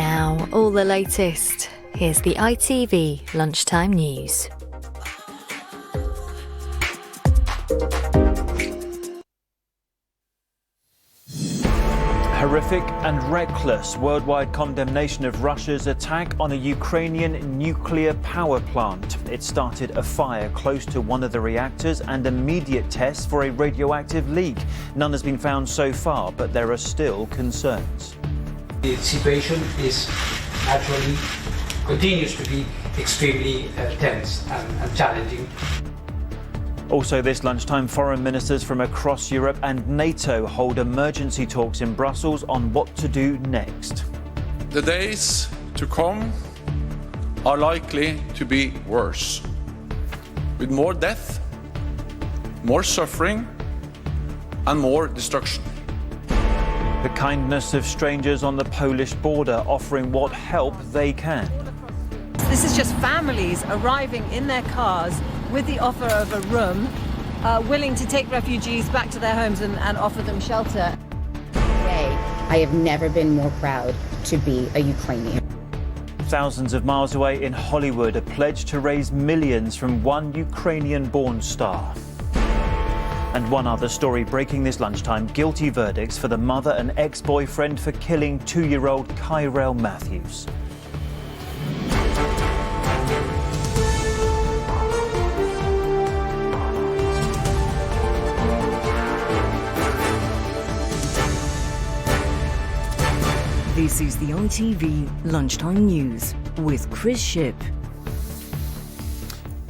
now, all the latest. Here's the ITV Lunchtime News. Horrific and reckless worldwide condemnation of Russia's attack on a Ukrainian nuclear power plant. It started a fire close to one of the reactors and immediate tests for a radioactive leak. None has been found so far, but there are still concerns. The situation is naturally continues to be extremely tense and challenging. Also this lunchtime, foreign ministers from across Europe and NATO hold emergency talks in Brussels on what to do next. The days to come are likely to be worse, with more death, more suffering, and more destruction. The kindness of strangers on the Polish border offering what help they can. This is just families arriving in their cars with the offer of a room, willing to take refugees back to their homes and offer them shelter. Today, I have never been more proud to be a Ukrainian. Thousands of miles away in Hollywood, a pledge to raise millions from one Ukrainian-born star. And one other story breaking this lunchtime, guilty verdicts for the mother and ex-boyfriend for killing 2-year-old Kyrell Matthews. This is the ITV Lunchtime News with Chris Shipp.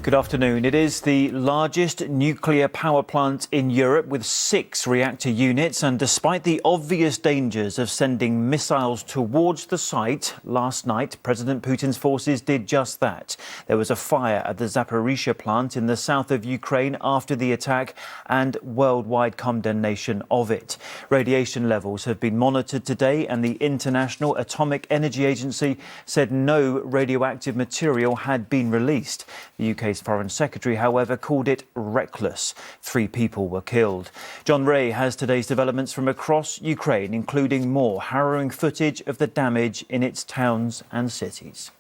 Good afternoon. It is the largest nuclear power plant in Europe with 6 reactor units, and despite the obvious dangers of sending missiles towards the site, last night President Putin's forces did just that. There was a fire at the Zaporizhzhia plant in the south of Ukraine after the attack and worldwide condemnation of it. Radiation levels have been monitored today, and the International Atomic Energy Agency said no radioactive material had been released. The UK's Foreign Secretary, however, called it reckless. 3 people were killed. John Ray has today's developments from across Ukraine, including more harrowing footage of the damage in its towns and cities.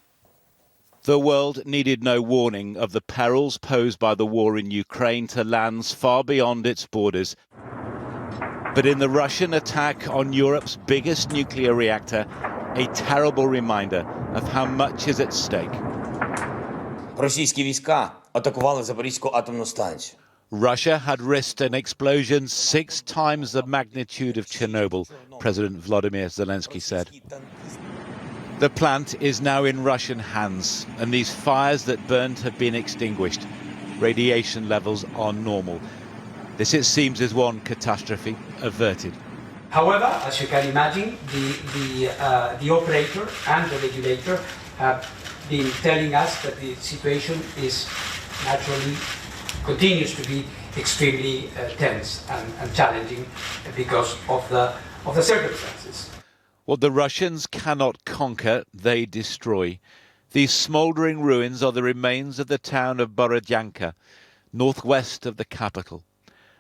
The world needed no warning of the perils posed by the war in Ukraine to lands far beyond its borders. But in the Russian attack on Europe's biggest nuclear reactor, a terrible reminder of how much is at stake. Російські війська атакували Запорізьку атомну станцію. Russia had risked an explosion 6 times the magnitude of Chernobyl, President Volodymyr Zelensky said. The plant is now in Russian hands, and these fires that burned have been extinguished. Radiation levels are normal. This, it seems, is one catastrophe averted. However, as you can imagine, the operator and the regulator have been telling us that the situation is naturally continues to be extremely tense and challenging because of the circumstances. What the Russians cannot conquer, they destroy. These smouldering ruins are the remains of the town of Borodyanka, northwest of the capital.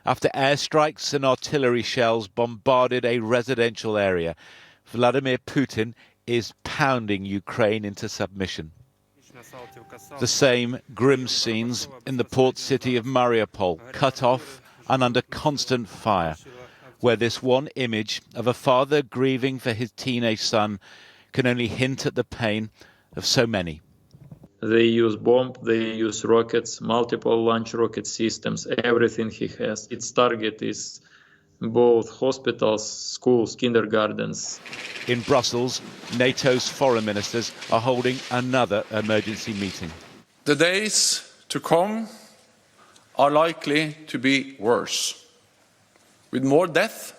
After airstrikes and artillery shells bombarded a residential area, Vladimir Putin is pounding Ukraine into submission. The same grim scenes in the port city of Mariupol, cut off and under constant fire, where this one image of a father grieving for his teenage son can only hint at the pain of so many. They use bombs, they use rockets, multiple launch rocket systems, everything he has. Its target is both hospitals, schools, kindergartens. In Brussels, NATO's foreign ministers are holding another emergency meeting. The days to come are likely to be worse, with more death,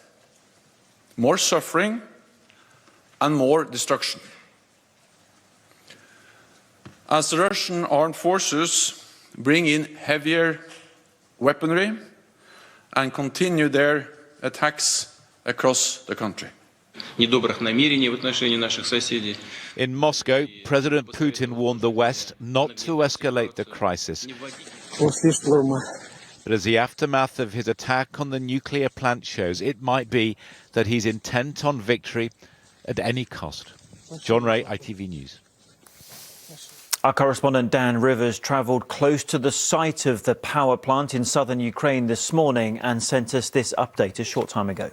more suffering, and more destruction. As the Russian armed forces bring in heavier weaponry and continue their attacks across the country. In Moscow, President Putin warned the West not to escalate the crisis. But as the aftermath of his attack on the nuclear plant shows, it might be that he's intent on victory at any cost. John Ray, ITV News. Our correspondent Dan Rivers travelled close to the site of the power plant in southern Ukraine this morning and sent us this update a short time ago.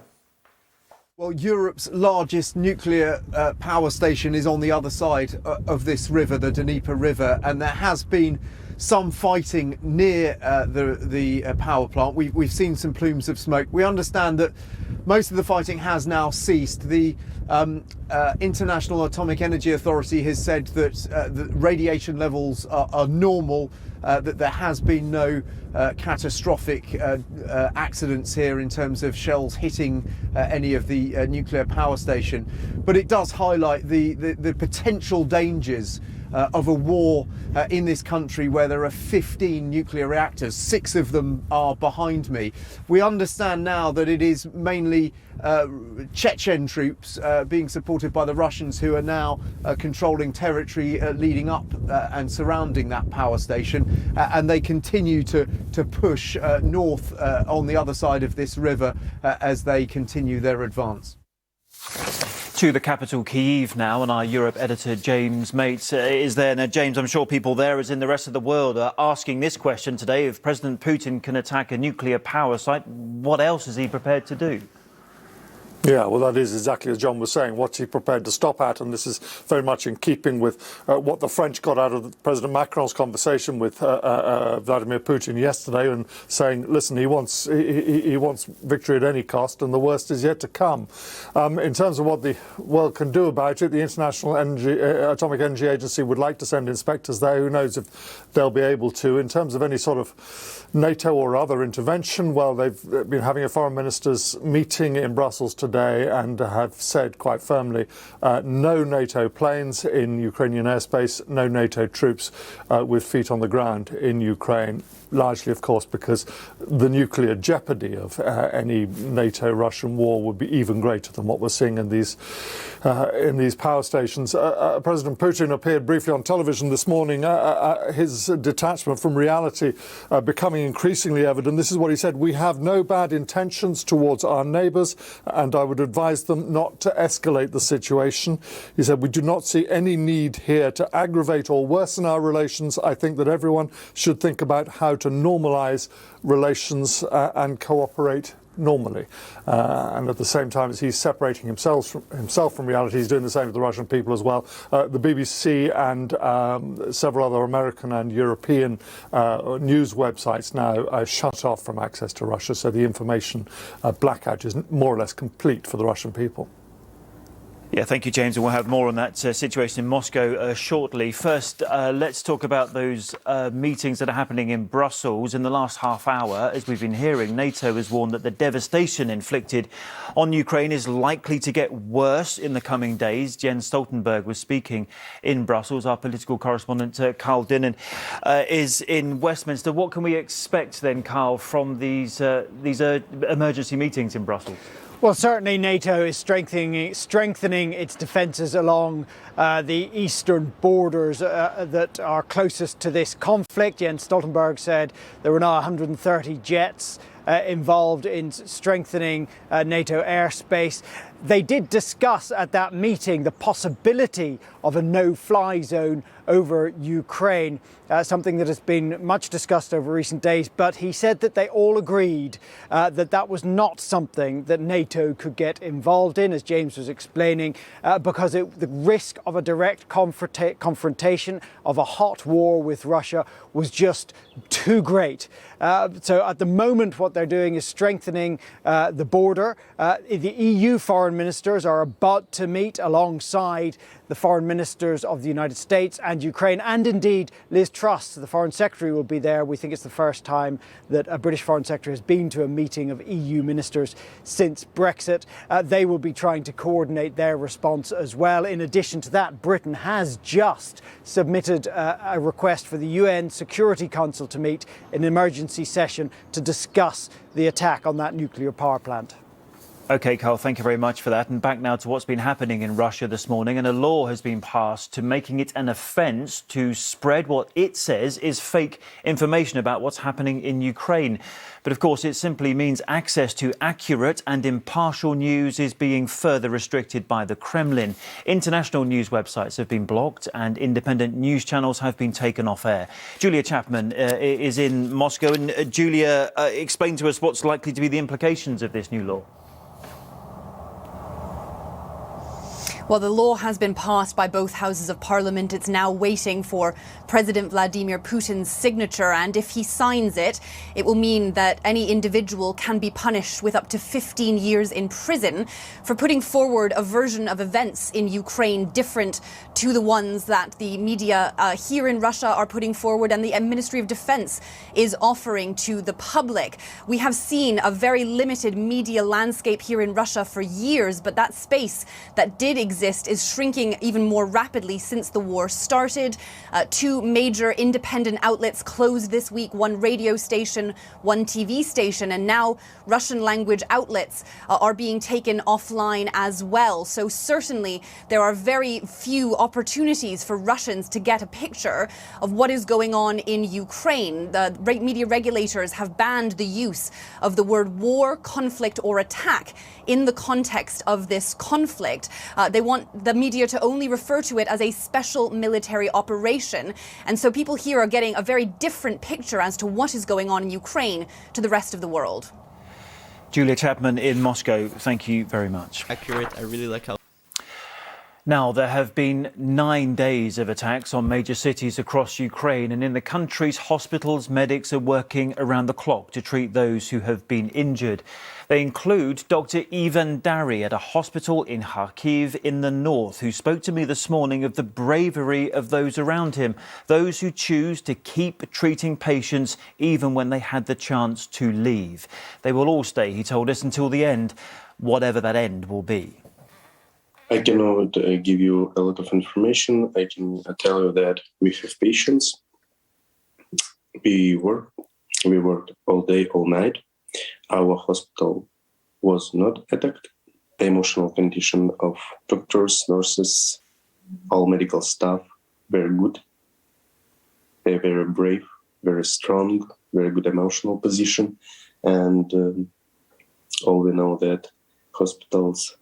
Well, Europe's largest nuclear power station is on the other side of this river, the Dnieper River, and there has been some fighting near the power plant. We've seen some plumes of smoke. We understand that most of the fighting has now ceased. The International Atomic Energy Authority has said that the radiation levels are normal, that there has been no catastrophic accidents here in terms of shells hitting any of the nuclear power station. But it does highlight the potential dangers of a war in this country where there are 15 nuclear reactors. 6 of them are behind me. We understand now that it is mainly Chechen troops being supported by the Russians who are now controlling territory leading up and surrounding that power station, and they continue to push north on the other side of this river as they continue their advance. To the capital, Kyiv now, and our Europe editor James Mates is there. Now, James, I'm sure people there, as in the rest of the world, are asking this question today. If President Putin can attack a nuclear power site, what else is he prepared to do? Yeah, well, that is exactly as John was saying. What's he prepared to stop at? And this is very much in keeping with what the French got out of President Macron's conversation with Vladimir Putin yesterday, and saying, listen, he wants victory at any cost, and the worst is yet to come. In terms of what the world can do about it, the International Atomic Energy Agency would like to send inspectors there. Who knows if they'll be able to. In terms of any sort of NATO or other intervention, well, they've been having a foreign ministers meeting in Brussels today and have said quite firmly no NATO planes in Ukrainian airspace, no NATO troops with feet on the ground in Ukraine. Largely, of course, because the nuclear jeopardy of any NATO-Russian war would be even greater than what we're seeing in these power stations. President Putin appeared briefly on television this morning. His detachment from reality becoming increasingly evident. This is what he said: "We have no bad intentions towards our neighbours, and I would advise them not to escalate the situation." He said, "We do not see any need here to aggravate or worsen our relations. I think that everyone should think about how to normalise relations and cooperate normally." And at the same time as he's separating himself from reality, he's doing the same with the Russian people as well. The BBC and several other American and European news websites now shut off from access to Russia, so the information blackout is more or less complete for the Russian people. Yeah, thank you, James, and we'll have more on that situation in Moscow shortly. First, let's talk about those meetings that are happening in Brussels. In the last half hour, as we've been hearing, NATO has warned that the devastation inflicted on Ukraine is likely to get worse in the coming days. Jens Stoltenberg was speaking in Brussels. Our political correspondent, Carl Dinnan, is in Westminster. What can we expect then, Carl, from these emergency meetings in Brussels? Well, certainly NATO is strengthening its defences along the eastern borders that are closest to this conflict. Jens Stoltenberg said there were now 130 jets involved in strengthening NATO airspace. They did discuss at that meeting the possibility of a no-fly zone over Ukraine, something that has been much discussed over recent days. But he said that they all agreed that that was not something that NATO could get involved in, as James was explaining, because the risk of a direct confrontation, of a hot war with Russia, was just too great. So at the moment, what they're doing is strengthening the border. The EU foreign ministers are about to meet alongside the foreign ministers of the United States and Ukraine, and indeed Liz Truss, the foreign secretary, will be there. We think it's the first time that a British foreign secretary has been to a meeting of EU ministers since Brexit. They will be trying to coordinate their response as well. In addition to that, Britain has just submitted a request for the UN Security Council to meet in an emergency session to discuss the attack on that nuclear power plant. OK, Carl, thank you very much for that. And back now to what's been happening in Russia this morning. And a law has been passed to making it an offence to spread what it says is fake information about what's happening in Ukraine. But of course, it simply means access to accurate and impartial news is being further restricted by the Kremlin. International news websites have been blocked and independent news channels have been taken off air. Julia Chapman is in Moscow. And Julia, explain to us what's likely to be the implications of this new law. Well, the law has been passed by both houses of parliament. It's now waiting for President Vladimir Putin's signature. And if he signs it, it will mean that any individual can be punished with up to 15 years in prison for putting forward a version of events in Ukraine different to the ones that the media here in Russia are putting forward and the Ministry of Defense is offering to the public. We have seen a very limited media landscape here in Russia for years, but that space that did exist is shrinking even more rapidly since the war started. Two major independent outlets closed this week, one radio station, one TV station, and now Russian language outlets are being taken offline as well. So certainly there are very few opportunities for Russians to get a picture of what is going on in Ukraine. The media regulators have banned the use of the word war, conflict or attack in the context of this conflict. They want the media to only refer to it as a special military operation. And so people here are getting a very different picture as to what is going on in Ukraine to the rest of the world. Julia Chapman in Moscow, thank you very much. Accurate. I really like how. Now, there have been 9 days of attacks on major cities across Ukraine, and in the country's hospitals, medics are working around the clock to treat those who have been injured. They include Dr. Ivan Dari at a hospital in Kharkiv in the north, who spoke to me this morning of the bravery of those around him, those who choose to keep treating patients even when they had the chance to leave. They will all stay, he told us, until the end, whatever that end will be. I cannot give you a lot of information. I can tell you that we have patients. We worked all day, all night. Our hospital was not attacked. The emotional condition of doctors, nurses, all medical staff, very good. They're very brave, very strong, very good emotional position. And all we know that hospitals,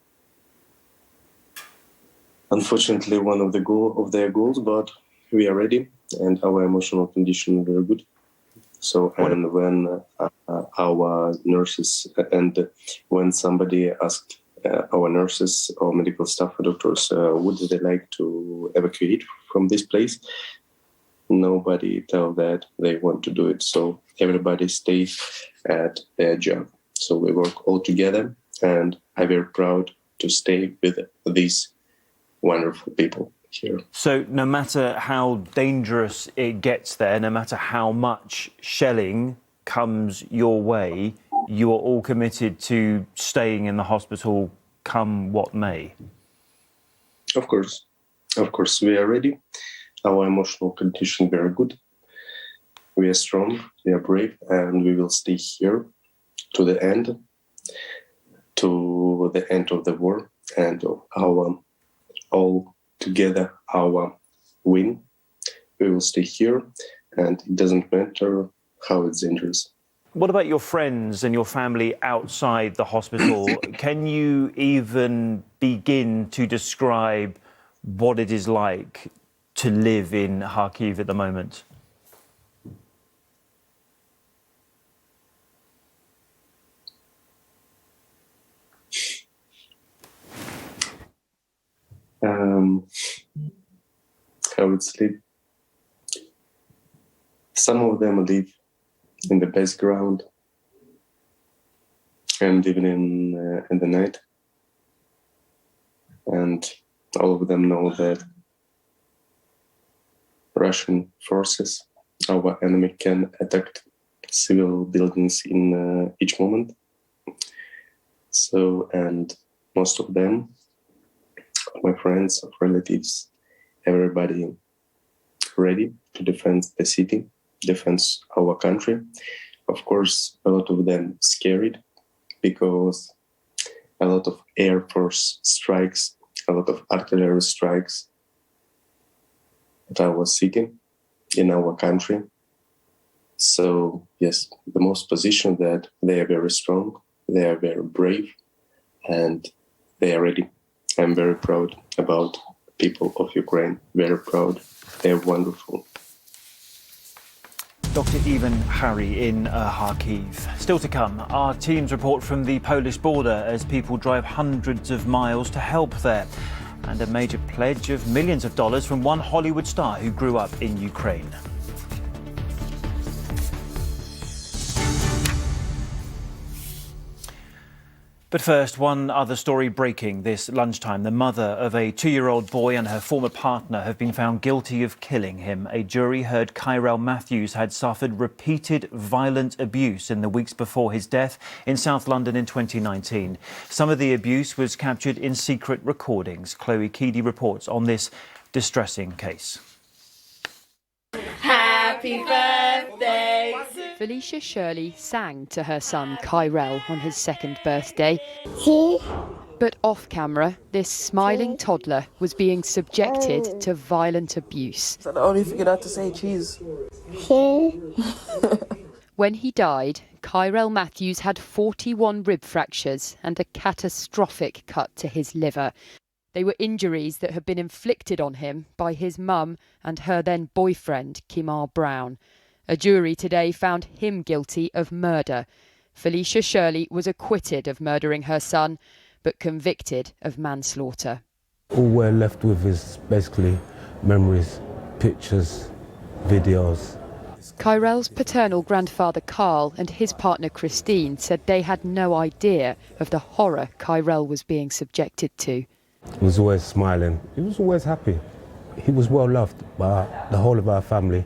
unfortunately, one of their goals, but we are ready, and our emotional condition is very good. So, and when our nurses and when somebody asked our nurses or medical staff or doctors, would they like to evacuate from this place? Nobody tell that they want to do it. So everybody stays at their job. So we work all together, and I'm very proud to stay with these wonderful people here. So no matter how dangerous it gets there, no matter how much shelling comes your way, you are all committed to staying in the hospital come what may? Of course, we are ready. Our emotional condition very good. We are strong, we are brave, and we will stay here to the end of the war and our all together our win. We will stay here, and it doesn't matter how it's dangerous. What about your friends and your family outside the hospital? Can you even begin to describe what it is like to live in Kharkiv at the moment? I would sleep. Some of them live in the background and even in the night. And all of them know that Russian forces, our enemy, can attack civil buildings in each moment. So, and most of them, my friends, relatives, everybody ready to defend the city, defend our country. Of course, a lot of them scared because a lot of Air Force strikes, a lot of artillery strikes that I was seeking in our country. So yes, the most position that they are very strong, they are very brave, and they are ready. I'm very proud about people of Ukraine, very proud. They're wonderful. Dr. Ivan Harry in Kharkiv. Still to come, our teams report from the Polish border as people drive hundreds of miles to help there. And a major pledge of millions of dollars from one Hollywood star who grew up in Ukraine. But first, one other story breaking this lunchtime. The mother of a 2-year-old boy and her former partner have been found guilty of killing him. A jury heard Kyrell Matthews had suffered repeated violent abuse in the weeks before his death in South London in 2019. Some of the abuse was captured in secret recordings. Chloe Keedy reports on this distressing case. Happy birthday! Felicia Shirley sang to her son Kyrell on his 2nd birthday. But off camera, this smiling toddler was being subjected to violent abuse. I only figured out to say cheese. When he died, Kyrell Matthews had 41 rib fractures and a catastrophic cut to his liver. They were injuries that had been inflicted on him by his mum and her then boyfriend, Kimar Brown. A jury today found him guilty of murder. Felicia Shirley was acquitted of murdering her son, but convicted of manslaughter. All we're left with is basically memories, pictures, videos. Kyrell's paternal grandfather Carl and his partner Christine said they had no idea of the horror Kyrell was being subjected to. He was always smiling. He was always happy. He was well loved by the whole of our family.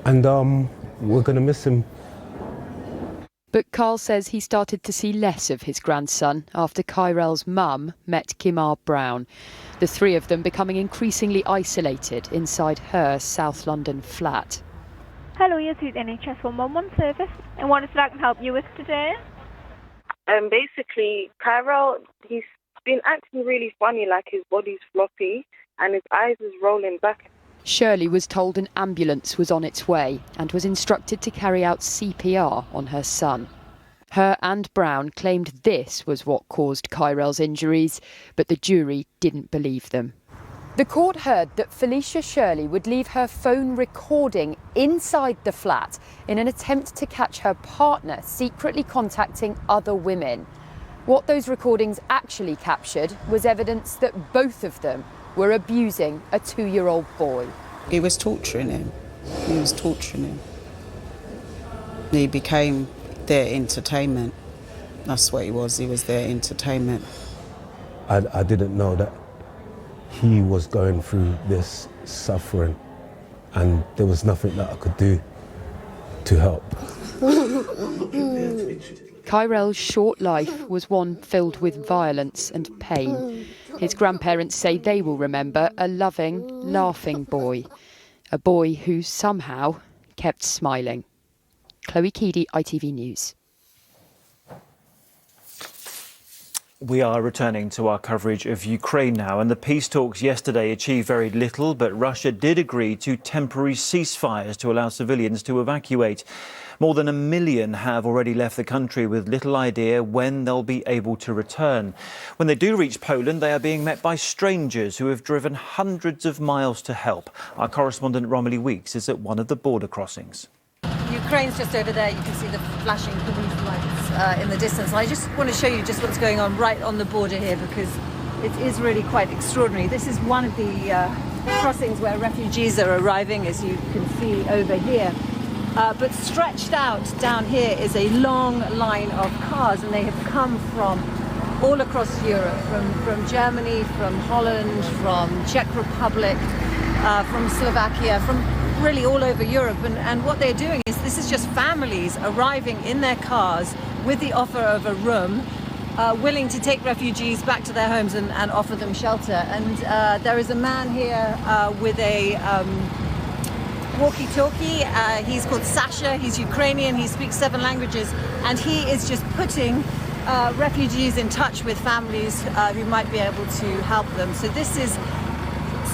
And we're going to miss him. But Carl says he started to see less of his grandson after Kyrell's mum met Kimar Brown. The three of them becoming increasingly isolated inside her South London flat. Hello, you're through the NHS 111 service. And what is it I can help you with today? Basically, Kyrell, he's been acting really funny, like his body's floppy and his eyes is rolling back. Shirley was told an ambulance was on its way and was instructed to carry out CPR on her son. Her and Brown claimed this was what caused Kyrell's injuries, but the jury didn't believe them. The court heard that Felicia Shirley would leave her phone recording inside the flat in an attempt to catch her partner secretly contacting other women. What those recordings actually captured was evidence that both of them were abusing a 2-year-old boy. He was torturing him. He became their entertainment. That's what he was their entertainment. I didn't know that he was going through this suffering and there was nothing that I could do to help. Kyrell's short life was one filled with violence and pain. His grandparents say they will remember a loving, laughing boy. A boy who somehow kept smiling. Chloe Keedy, ITV News. We are returning to our coverage of Ukraine now, and the peace talks yesterday achieved very little, but Russia did agree to temporary ceasefires to allow civilians to evacuate. More than 1 million have already left the country with little idea when they'll be able to return. When they do reach Poland, they are being met by strangers who have driven hundreds of miles to help. Our correspondent Romilly Weeks is at one of the border crossings. Ukraine's just over there. You can see the flashing police lights in the distance. I just want to show you just what's going on right on the border here, because it is really quite extraordinary. This is one of the crossings where refugees are arriving, as you can see over here. But stretched out down here is a long line of cars, and they have come from all across Europe, from Germany, from Holland, from Czech Republic, from Slovakia, from really all over Europe. And what they're doing is, this is just families arriving in their cars with the offer of a room, willing to take refugees back to their homes and offer them shelter. And there is a man here with a walkie-talkie. He's called Sasha. He's Ukrainian. He speaks 7 languages, and he is just putting refugees in touch with families who might be able to help them. So this is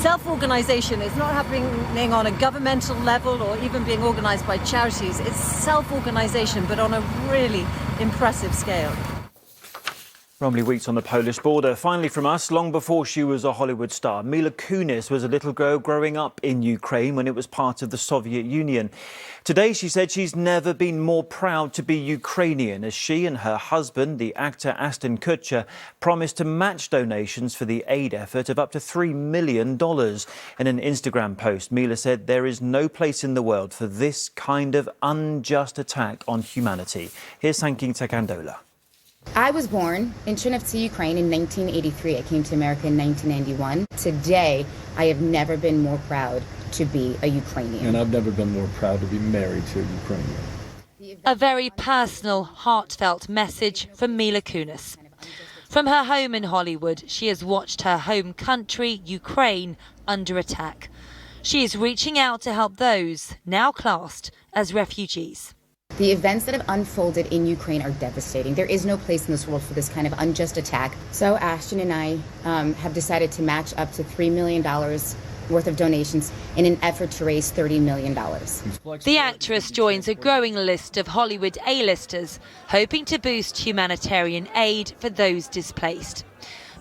self-organisation. It's not happening on a governmental level or even being organised by charities. It's self-organisation, but on a really impressive scale. Romilly Weeks on the Polish border. Finally from us, long before she was a Hollywood star, Mila Kunis was a little girl growing up in Ukraine when it was part of the Soviet Union. Today, she said she's never been more proud to be Ukrainian, as she and her husband, the actor Ashton Kutcher, promised to match donations for the aid effort of up to $3 million. In an Instagram post, Mila said there is no place in the world for this kind of unjust attack on humanity. Here's Sangeeta Kandola. I was born in Chernovtsi, Ukraine in 1983. I came to America in 1991. Today, I have never been more proud to be a Ukrainian. And I've never been more proud to be married to a Ukrainian. A very personal, heartfelt message from Mila Kunis. From her home in Hollywood, she has watched her home country, Ukraine, under attack. She is reaching out to help those now classed as refugees. The events that have unfolded in Ukraine are devastating. There is no place in this world for this kind of unjust attack. So Ashton and I have decided to match up to $3 million worth of donations in an effort to raise $30 million. The actress joins a growing list of Hollywood A-listers hoping to boost humanitarian aid for those displaced.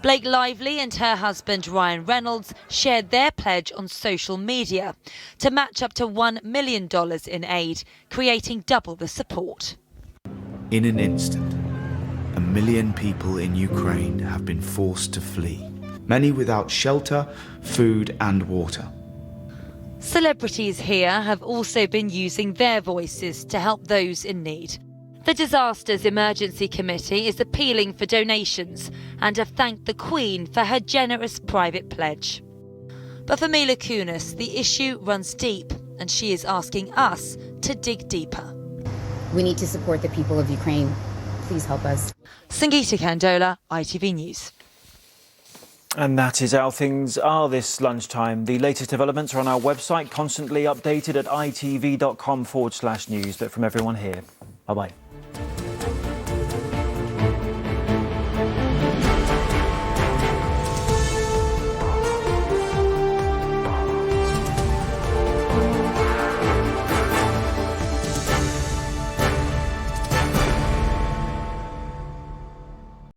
Blake Lively and her husband Ryan Reynolds shared their pledge on social media to match up to $1 million in aid, creating double the support. In an instant, 1 million people in Ukraine have been forced to flee, many without shelter, food and water. Celebrities here have also been using their voices to help those in need. The Disasters Emergency Committee is appealing for donations and have thanked the Queen for her generous private pledge. But for Mila Kunis, the issue runs deep and she is asking us to dig deeper. We need to support the people of Ukraine. Please help us. Sangeeta Kandola, ITV News. And that is how things are this lunchtime. The latest developments are on our website, constantly updated at itv.com/news. But from everyone here, bye-bye.